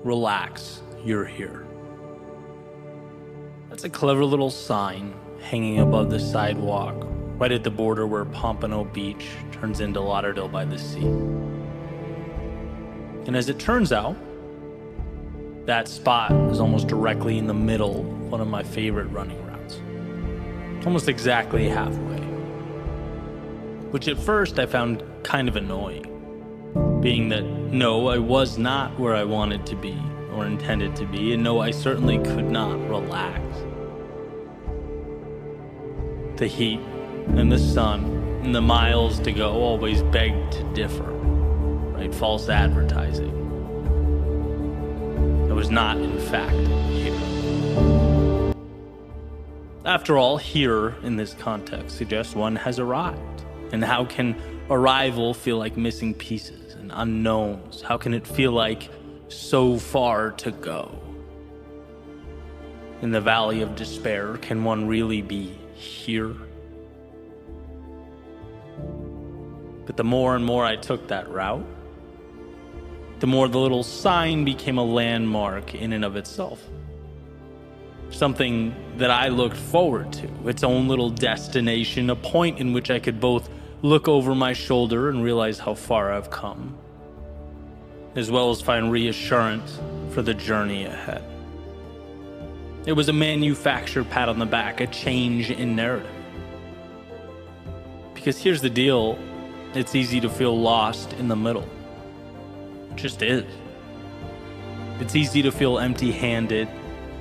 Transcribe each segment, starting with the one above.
Relax, you're here. That's a clever little sign hanging above the sidewalk, right at the border where Pompano Beach turns into Lauderdale by the Sea. And as it turns out, that spot is almost directly in the middle of one of my favorite running routes. Almost exactly halfway. Which at first I found kind of annoying, being that no, I was not where I wanted to be or intended to be, and no, I certainly could not relax. The heat and the sun and the miles to go always begged to differ, right? False advertising. I was not, in fact, here. After all, here in this context suggests one has arrived. And how can arrival feel like missing pieces and unknowns? How can it feel like so far to go? In the valley of despair, can one really be here? But the more and more I took that route, the more the little sign became a landmark in and of itself. Something that I looked forward to, its own little destination, a point in which I could both look over my shoulder and realize how far I've come, as well as find reassurance for the journey ahead. It was a manufactured pat on the back, a change in narrative. Because here's the deal, it's easy to feel lost in the middle. It just is. It's easy to feel empty-handed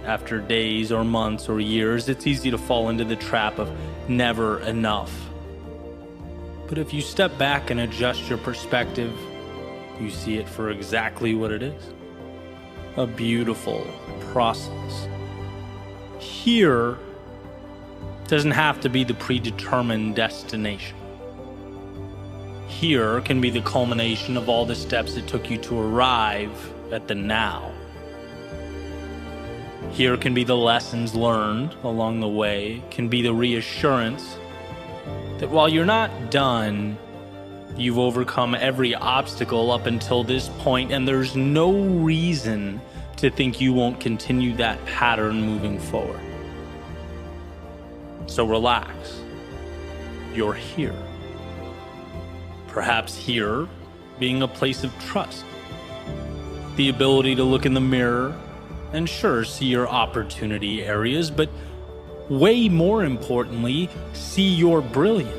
after days or months or years. It's easy to fall into the trap of never enough. But if you step back and adjust your perspective, you see it for exactly what it is. A beautiful process. Here doesn't have to be the predetermined destination. Here can be the culmination of all the steps it took you to arrive at the now. Here can be the lessons learned along the way, can be the reassurance that while you're not done, you've overcome every obstacle up until this point, and there's no reason to think you won't continue that pattern moving forward. So relax. You're here. Perhaps here being a place of trust. The ability to look in the mirror and sure, see your opportunity areas, but way more importantly, see your brilliance,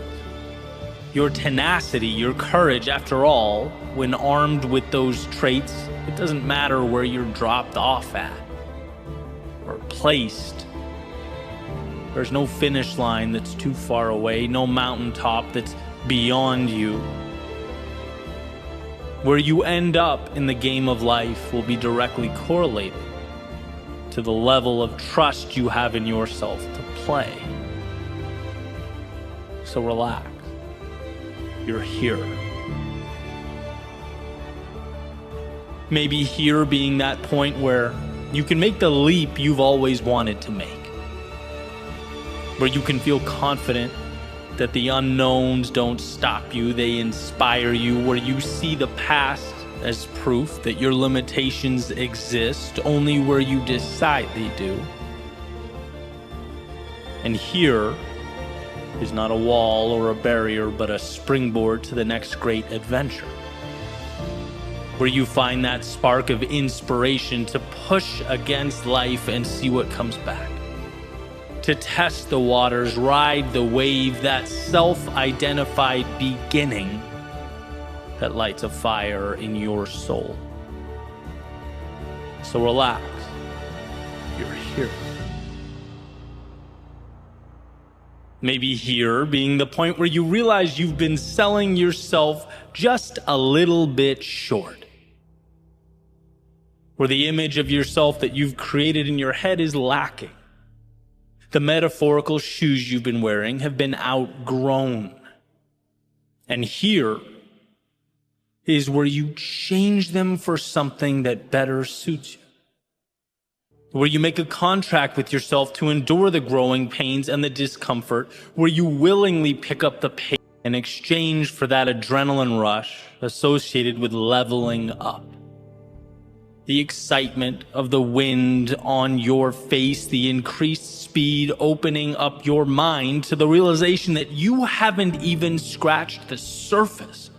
your tenacity, your courage. After all, when armed with those traits, it doesn't matter where you're dropped off at or placed. There's no finish line that's too far away, no mountaintop that's beyond you. Where you end up in the game of life will be directly correlated to the level of trust you have in yourself to play. So relax. You're here. Maybe here being that point where you can make the leap you've always wanted to make. Where you can feel confident that the unknowns don't stop you, they inspire you. Where you see the past as proof that your limitations exist only where you decide they do. And here is not a wall or a barrier, but a springboard to the next great adventure. Where you find that spark of inspiration to push against life and see what comes back. To test the waters, ride the wave, that self-identified beginning that lights a fire in your soul. So relax. You're here. Maybe here being the point where you realize you've been selling yourself just a little bit short. Where the image of yourself that you've created in your head is lacking. The metaphorical shoes you've been wearing have been outgrown. And here is where you change them for something that better suits you. Where you make a contract with yourself to endure the growing pains and the discomfort, where you willingly pick up the pace in exchange for that adrenaline rush associated with leveling up. The excitement of the wind on your face, the increased speed opening up your mind to the realization that you haven't even scratched the surface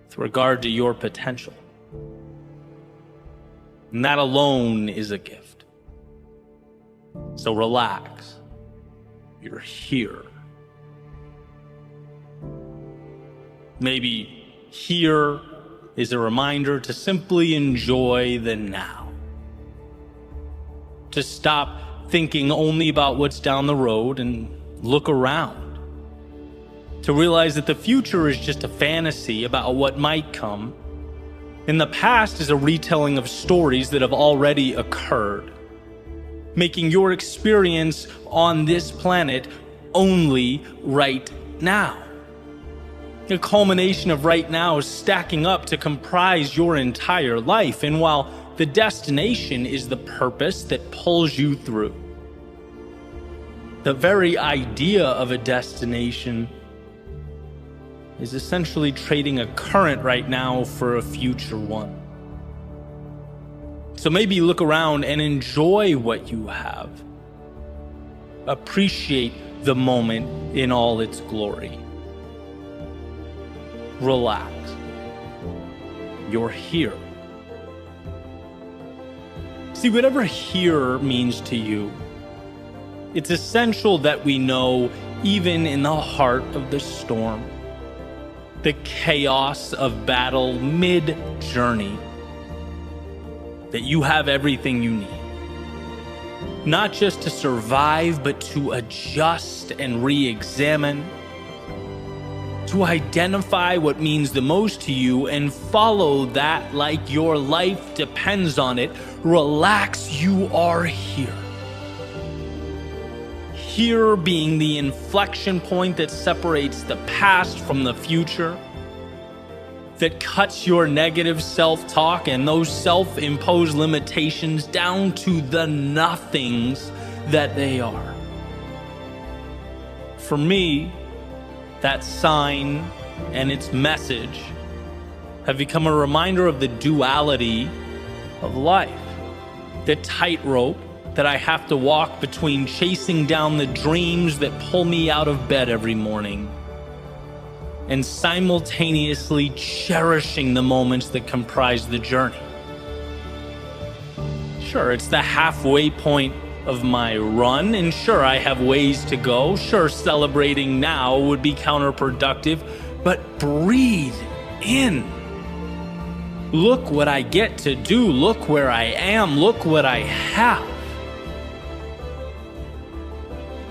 with regard to your potential. And that alone is a gift. So relax. You're here. Maybe here is a reminder to simply enjoy the now. To stop thinking only about what's down the road and look around. To realize that the future is just a fantasy about what might come. And the past is a retelling of stories that have already occurred, making your experience on this planet only right now. A culmination of right now is stacking up to comprise your entire life, and while the destination is the purpose that pulls you through, the very idea of a destination is essentially trading a current right now for a future one. So maybe look around and enjoy what you have. Appreciate the moment in all its glory. Relax. You're here. See, whatever here means to you, it's essential that we know, even in the heart of the storm, the chaos of battle mid-journey, that you have everything you need. Not just to survive, but to adjust and re-examine, to identify what means the most to you and follow that like your life depends on it. Relax, you are here. Here being the inflection point that separates the past from the future, that cuts your negative self-talk and those self-imposed limitations down to the nothings that they are. For me, that sign and its message have become a reminder of the duality of life, the tightrope that I have to walk between chasing down the dreams that pull me out of bed every morning and simultaneously cherishing the moments that comprise the journey. Sure, it's the halfway point of my run, and sure, I have ways to go. Sure, celebrating now would be counterproductive, but breathe in. Look what I get to do. Look where I am. Look what I have.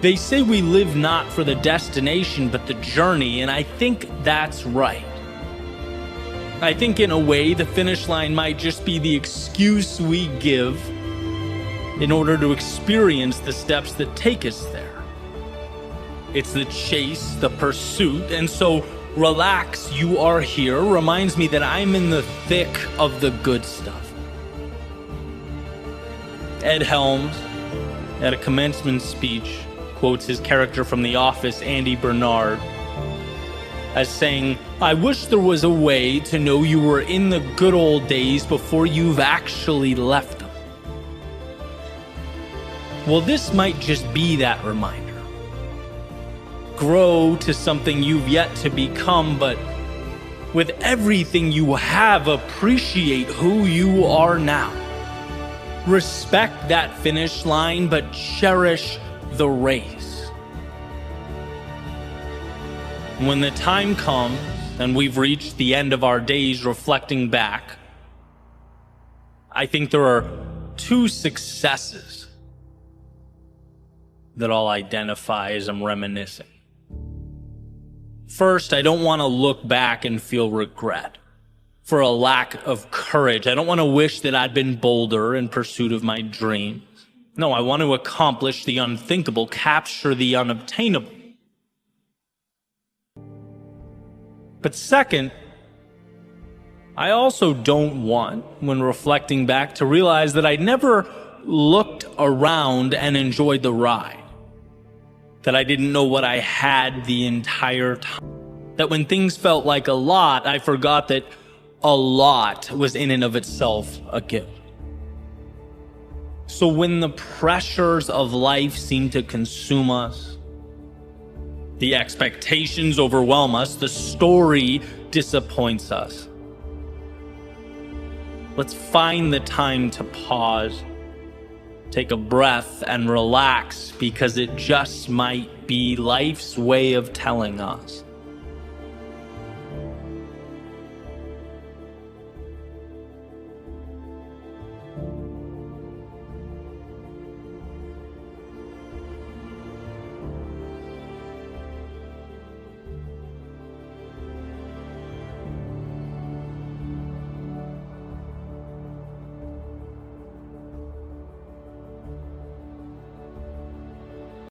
They say we live not for the destination, but the journey, and I think that's right. I think in a way, the finish line might just be the excuse we give in order to experience the steps that take us there. It's the chase, the pursuit, and so relax, you are here reminds me that I'm in the thick of the good stuff. Ed Helms, at a commencement speech, quotes his character from The Office, Andy Bernard, as saying, "I wish there was a way to know you were in the good old days before you've actually left them." Well, this might just be that reminder. Grow to something you've yet to become, but with everything you have, appreciate who you are now. Respect that finish line, but cherish the race. When the time comes and we've reached the end of our days reflecting back, I think there are two successes that I'll identify as I'm reminiscing. First, I don't want to look back and feel regret for a lack of courage. I don't want to wish that I'd been bolder in pursuit of my dreams. No, I want to accomplish the unthinkable, capture the unobtainable. But second, I also don't want, when reflecting back, to realize that I never looked around and enjoyed the ride. That I didn't know what I had the entire time. That when things felt like a lot, I forgot that a lot was in and of itself a gift. So when the pressures of life seem to consume us, the expectations overwhelm us, the story disappoints us, let's find the time to pause, take a breath, and relax, because it just might be life's way of telling us